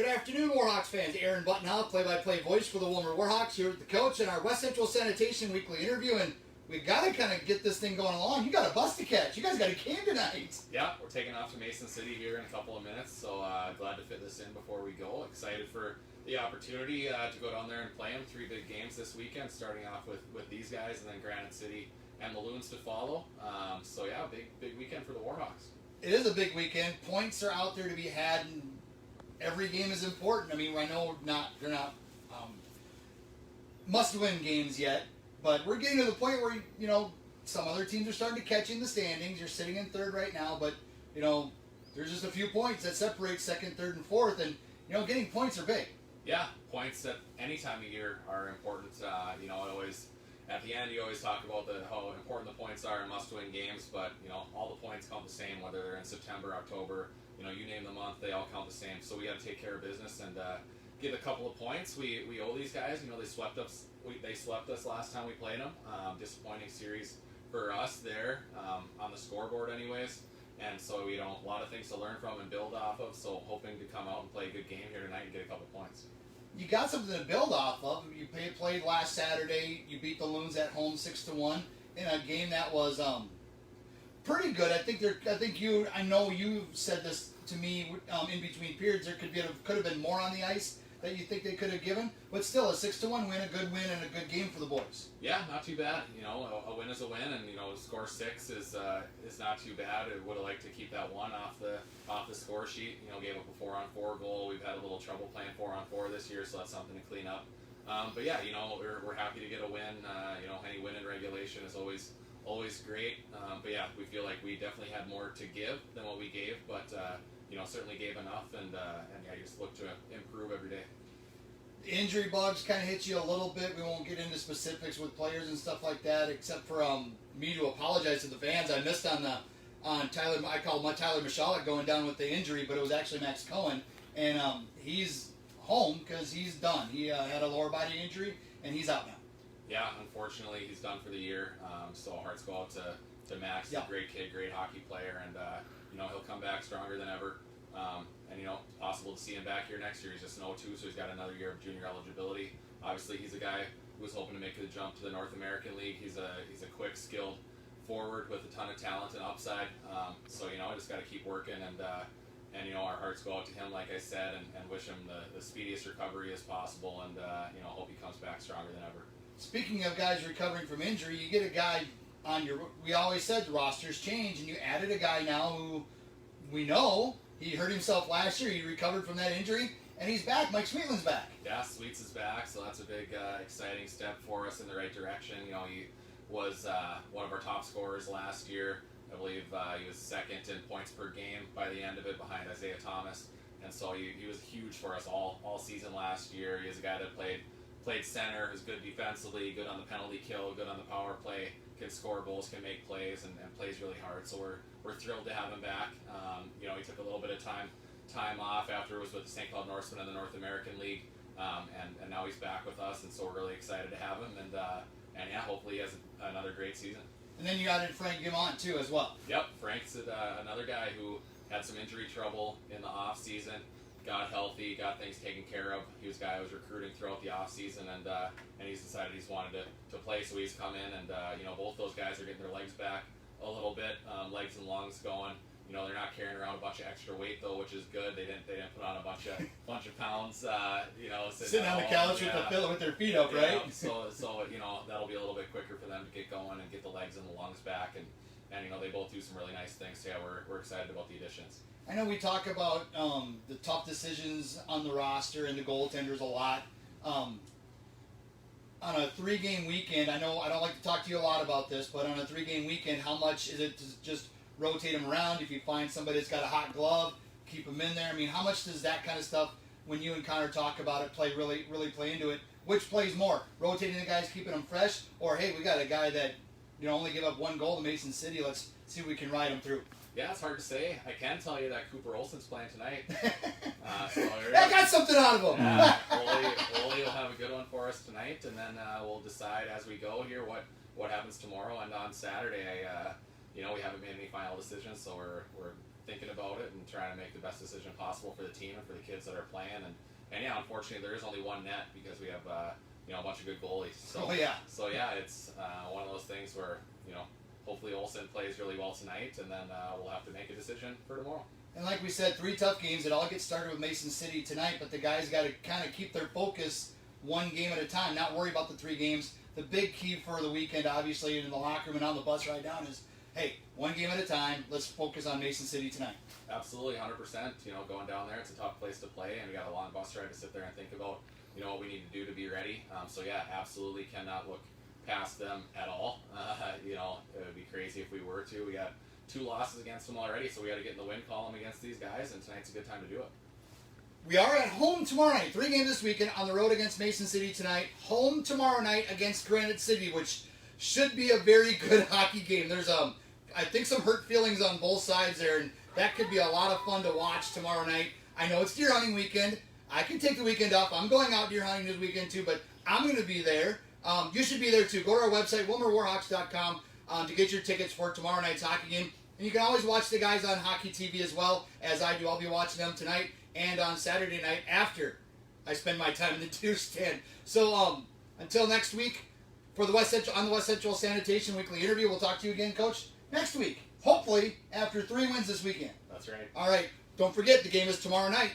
Good afternoon, WarHawks fans. Aaron Buttonhouse, play-by-play voice for the Wilmer WarHawks, here with the coach in our West Central Sanitation Weekly interview, and we got to kind of get this thing going along. You got a bus to catch. You guys got a game tonight. Yeah, we're taking off to Mason City here in a couple of minutes, so glad to fit this in before we go. Excited for the opportunity to go down there and play them. 3 big games this weekend, starting off with these guys, and then Granite City and the Loons to follow. So yeah, big weekend for the WarHawks. It is a big weekend. Points are out there to be had, and every game is important. I mean, I know they're not must-win games yet, but we're getting to the point where, you know, some other teams are starting to catch in the standings. You're sitting in third right now, but, you know, there's just a few points that separate second, third, and fourth, and, you know, getting points are big. Yeah, points at any time of year are important. You know, at the end, you always talk about how important the points are in must-win games, but, you know, all the points count the same, whether they're in September, October, you know, you name the month, they all count the same. So we got to take care of business and get a couple of points. We owe these guys. You know, they swept us. They swept us last time we played them. Disappointing series for us there on the scoreboard, anyways. And so, you know, a lot of things to learn from and build off of. So hoping to come out and play a good game here tonight and get a couple points. You got something to build off of. You played last Saturday. You beat the Loons at home 6-1 in a game that was pretty good. I know you said this to me in between periods. There could have been more on the ice that you think they could have given, but still a 6-1 win, a good win, and a good game for the boys. Yeah, not too bad. You know, a win is a win, and you know, score 6 is not too bad. I would have liked to keep that one off the score sheet. You know, gave up a 4-on-4 goal. We've had a little trouble playing 4-on-4 this year, so that's something to clean up. But yeah, you know, we're happy to get a win. You know, any win in regulation is always great. But yeah, we feel like we definitely had more to give than what we gave, but you know, certainly gave enough, and yeah, you just look to improve every day. The injury bugs kind of hit you a little bit. We won't get into specifics with players and stuff like that, except for me to apologize to the fans. I missed on Tyler. I called Tyler Michalek going down with the injury, but it was actually Max Cohen, and he's home because he's done. He had a lower body injury, and he's out now. Yeah, unfortunately, he's done for the year. So hearts go out to Max. He's a great kid, great hockey player, and you know, he'll come back stronger than ever. And you know, it's possible to see him back here next year. He's just an 02, so he's got another year of junior eligibility. Obviously, he's a guy who was hoping to make the jump to the North American League. He's a quick, skilled forward with a ton of talent and upside. So you know, I just got to keep working, and you know, our hearts go out to him, like I said, and wish him the speediest recovery as possible, and you know, hope he comes back stronger than ever. Speaking of guys recovering from injury, you get a guy on your. We always said the rosters change, and you added a guy now who we know he hurt himself last year. He recovered from that injury, and he's back. Mike Sweetland's back. Yeah, Sweets is back, so that's a big, exciting step for us in the right direction. You know, he was one of our top scorers last year. I believe he was second in points per game by the end of it, behind Isaiah Thomas, and so he was huge for us all season last year. He is a guy that played center, who's good defensively, good on the penalty kill, good on the power play, can score goals, can make plays, and plays really hard. So we're thrilled to have him back. You know, he took a little bit of time off after it was with the St. Cloud Norsemen in the North American League, and now he's back with us, and so we're really excited to have him. And yeah, hopefully he has another great season. And then you added Frank Guimont too, as well. Yep, Frank's another guy who had some injury trouble in the off season. Got healthy, got things taken care of. He was a guy I was recruiting throughout the off season, and he's decided he's wanted to play, so he's come in, and you know, both those guys are getting their legs back a little bit, legs and lungs going. You know, they're not carrying around a bunch of extra weight though, which is good. They didn't put on a bunch of pounds. You know, sitting on the couch with their feet up, right? So you know, that'll be a little bit quicker for them to get going and get the legs and the lungs back, and you know, they both do some really nice things. So yeah, we're excited about the additions. I know we talk about the tough decisions on the roster and the goaltenders a lot. On a 3-game weekend, I know I don't like to talk to you a lot about this, but on a 3-game weekend, how much is it to just rotate them around? If you find somebody that's got a hot glove, keep them in there. I mean, how much does that kind of stuff, when you and Connor talk about it, really play into it? Which plays more? Rotating the guys, keeping them fresh, or hey, we got a guy that, you know, only give up 1 goal to Mason City. Let's see if we can ride him through. Yeah, it's hard to say. I can tell you that Cooper Olsen's playing tonight. So I got something out of him. Ole will have a good one for us tonight, and then we'll decide as we go here what happens tomorrow and on Saturday. You know, we haven't made any final decisions, so we're thinking about it and trying to make the best decision possible for the team and for the kids that are playing. And yeah, unfortunately, there is only one net because we have a bunch of good goalies. So, So yeah, it's one of those things where hopefully Olsen plays really well tonight, and then we'll have to make a decision for tomorrow. And like we said, 3 tough games. It all gets started with Mason City tonight, but the guys got to kind of keep their focus one game at a time, not worry about the 3 games. The big key for the weekend, obviously, in the locker room and on the bus ride down is, hey, one game at a time. Let's focus on Mason City tonight. Absolutely, 100%. Going down there, it's a tough place to play, and we got a long bus ride to sit there and think about, what we need to do to be ready. So yeah, absolutely cannot look past them at all. It would be crazy if we were to. We got 2 losses against them already, so we got to get in the win column against these guys, and tonight's a good time to do it. We are at home tomorrow night. 3 games this weekend, on the road against Mason City tonight. Home tomorrow night against Granite City, which should be a very good hockey game. There's I think some hurt feelings on both sides there, and that could be a lot of fun to watch tomorrow night. I know it's deer hunting weekend. I can take the weekend off. I'm going out deer hunting this weekend too, but I'm going to be there. You should be there too. Go to our website, WilmerWarHawks.com, to get your tickets for tomorrow night's hockey game. And you can always watch the guys on Hockey TV as well, as I do. I'll be watching them tonight and on Saturday night after I spend my time in the deer stand. So until next week, for the West Central Sanitation Weekly interview, we'll talk to you again, Coach, next week. Hopefully after 3 wins this weekend. That's right. All right. Don't forget, the game is tomorrow night.